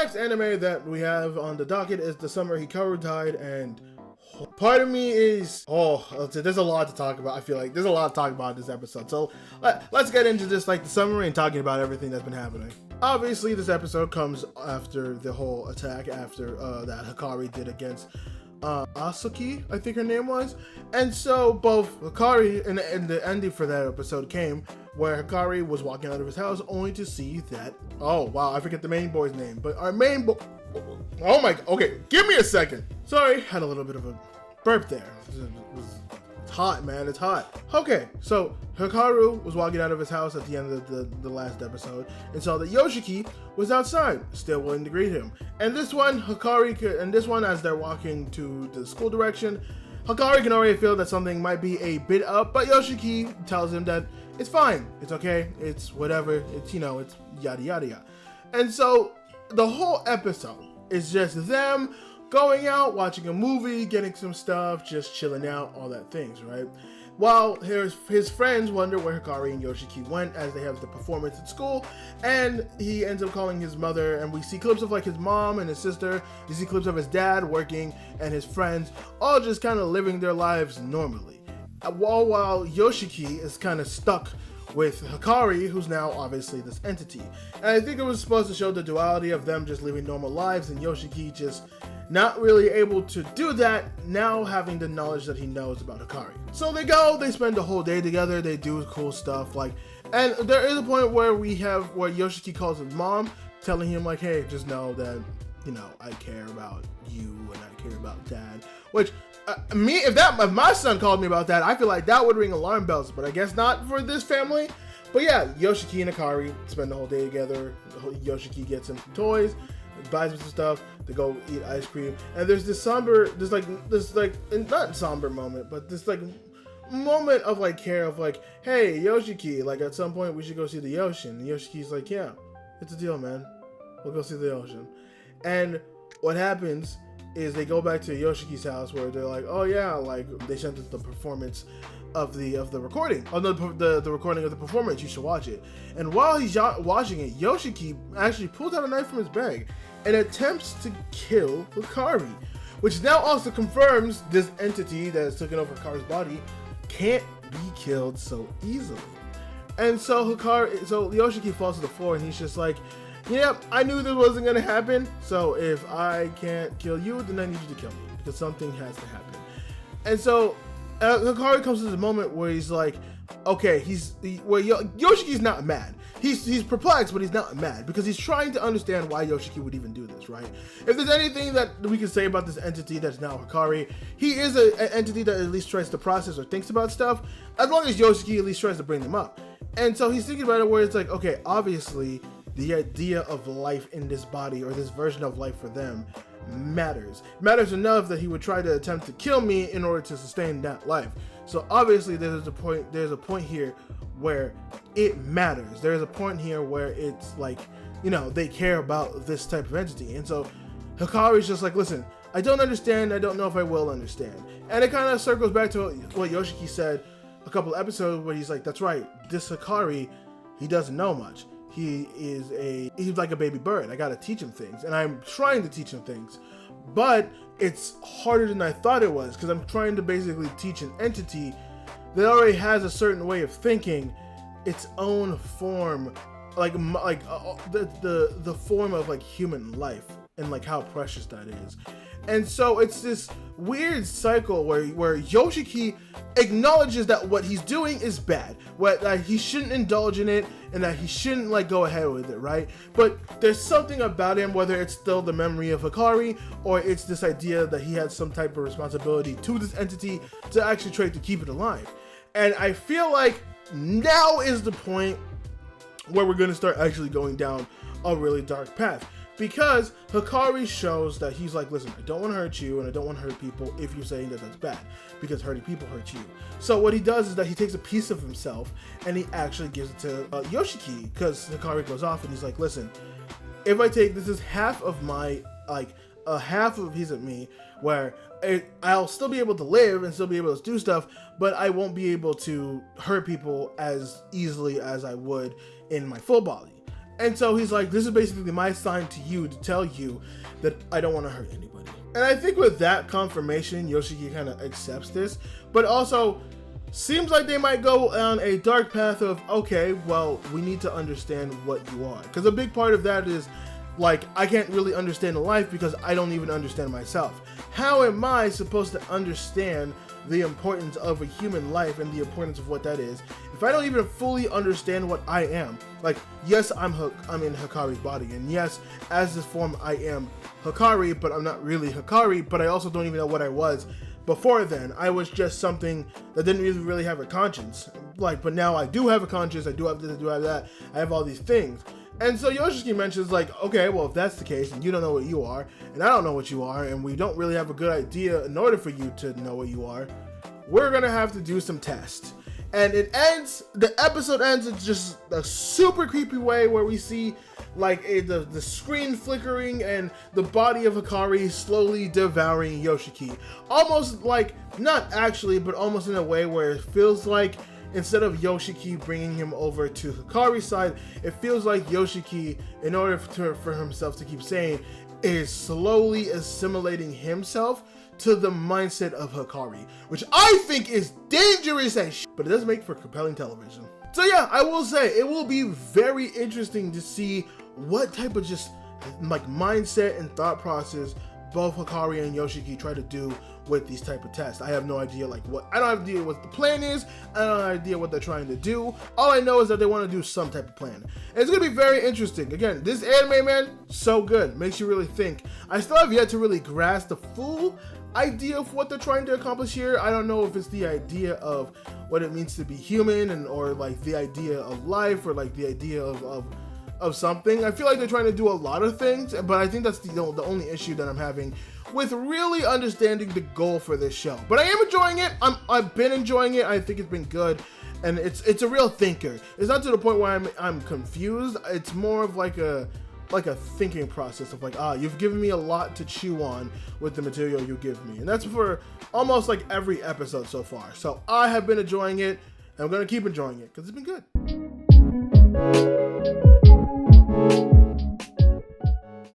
next anime that we have on the docket is The Summer Hikaru Died, and part of me is, there's a lot to talk about. I feel like there's a lot to talk about in this episode. So let's get into just like the summary and talking about everything that's been happening. Obviously, this episode comes after the whole attack after that Hikari did against Asuki, I think her name was. And so both Hikari and the ending for that episode came where Hikari was walking out of his house only to see that, oh wow, I forget the main boy's name, but our main boy, oh my, okay, give me a second. Sorry, had a little bit of a burp there. It's hot, man, it's hot. Okay, so Hikaru was walking out of his house at the end of the last episode and saw that Yoshiki was outside, still willing to greet him. And this one, as they're walking to the school direction, Hikari can already feel that something might be a bit up, but Yoshiki tells him that it's fine, it's okay, it's whatever, it's, it's yada yada yada. And so the whole episode is just them going out, watching a movie, getting some stuff, just chilling out, all that things, right? While his friends wonder where Hikari and Yoshiki went as they have the performance at school, and he ends up calling his mother, and we see clips of like his mom and his sister, you see clips of his dad working, and his friends, all just kind of living their lives normally. While Yoshiki is kind of stuck with Hikari, who's now obviously this entity. And I think it was supposed to show the duality of them just living normal lives and Yoshiki just not really able to do that, now having the knowledge that he knows about Hikari. So they spend the whole day together, they do cool stuff, and there is a point where Yoshiki calls his mom, telling him like, hey, just know that, I care about you and I care about dad, which, if my son called me about that, I feel like that would ring alarm bells, but I guess not for this family. But yeah, Yoshiki and Hikari spend the whole day together. Yoshiki gets him some toys, buys him some stuff to go eat ice cream, and there's this not somber moment, but this moment of care of hey Yoshiki, at some point we should go see the ocean. And Yoshiki's like, yeah, it's a deal, man, we'll go see the ocean. And what happens is they go back to Yoshiki's house where they're like, oh yeah, they sent us the performance of the recording, the recording of the performance, you should watch it. And while he's watching it, Yoshiki actually pulls out a knife from his bag and attempts to kill Hikari, which now also confirms this entity that has taken over Hikari's body can't be killed so easily. And so Yoshiki falls to the floor and he's just like, yep, I knew this wasn't going to happen, so if I can't kill you, then I need you to kill me, because something has to happen. And so Hikari comes to the moment where he's like, okay, Yoshiki's not mad. He's perplexed, but he's not mad, because he's trying to understand why Yoshiki would even do this, right? If there's anything that we can say about this entity that's now Hikari, he is an entity that at least tries to process or thinks about stuff, as long as Yoshiki at least tries to bring them up. And so he's thinking about it where it's like, okay, obviously, the idea of life in this body, or this version of life for them, matters enough that he would try to attempt to kill me in order to sustain that life. So obviously there's a point here where it matters. There's a point here where it's they care about this type of entity. And so Hikari's just like, listen, I don't understand, I don't know if I will understand. And it kind of circles back to what Yoshiki said a couple episodes where he's like, that's right, this Hikari, he doesn't know much. He's like a baby bird. I gotta teach him things, and I'm trying to teach him things, but it's harder than I thought it was, because I'm trying to basically teach an entity that already has a certain way of thinking, its own form, the form of human life, and how precious that is. And so it's this weird cycle where Yoshiki acknowledges that what he's doing is bad, that he shouldn't indulge in it, and that he shouldn't go ahead with it, right? But there's something about him, whether it's still the memory of Hikari, or it's this idea that he has some type of responsibility to this entity to actually try to keep it alive. And I feel like now is the point where we're going to start actually going down a really dark path. Because Hikari shows that he's like, listen, I don't want to hurt you, and I don't want to hurt people if you're saying that that's bad, because hurting people hurts you. So what he does is that he takes a piece of himself and he actually gives it to Yoshiki, because Hikari goes off and he's like, listen, if I take this is half of my, half of a piece of me, where I'll still be able to live and still be able to do stuff, but I won't be able to hurt people as easily as I would in my full body. And so he's like, this is basically my sign to you to tell you that I don't want to hurt anybody. And I think with that confirmation, Yoshiki kind of accepts this, but also seems like they might go on a dark path of, okay, well, we need to understand what you are. Because a big part of that is, like, I can't really understand life because I don't even understand myself. How am I supposed to understand the importance of a human life and the importance of what that is if I don't even fully understand what I am? Like, yes, I'm in Hikari's body, and yes, as this form I am Hikari, but I'm not really Hikari, but I also don't even know what I was before then. I was just something that didn't really have a conscience. Like, but now I do have a conscience, I do have this, I do have that, I have all these things. And so Yoshiki mentions, like, okay, well, if that's the case, and you don't know what you are, and I don't know what you are, and we don't really have a good idea in order for you to know what you are, we're gonna have to do some tests. And it ends, the episode ends in just a super creepy way where we see, like, the screen flickering and the body of Hikari slowly devouring Yoshiki. Almost like, not actually, but almost in a way where it feels like instead of Yoshiki bringing him over to Hikari's side, it feels like Yoshiki, in order for himself to keep sane, is slowly assimilating himself to the mindset of Hikari, which I think is dangerous as shit, but it does make for compelling television. So yeah, I will say, it will be very interesting to see what type of just, like, mindset and thought process both Hikari and Yoshiki try to do with these type of tests. I have no idea, like, I don't have idea what the plan is. I don't have idea what they're trying to do. All I know is that they want to do some type of plan. And it's gonna be very interesting. Again, this anime, man, so good. Makes you really think. I still have yet to really grasp the full idea of what they're trying to accomplish here. I don't know if it's the idea of what it means to be human, and or like the idea of life, or like the idea of something. I feel like they're trying to do a lot of things, but I think that's the only issue that I'm having with really understanding the goal for this show. But I am enjoying it. I've been enjoying it. I think it's been good, and it's a real thinker. It's not to the point where I'm confused. It's more of like a thinking process of, like, you've given me a lot to chew on with the material you give me, and that's for almost like every episode so far. So I have been enjoying it, and I'm gonna keep enjoying it because it's been good.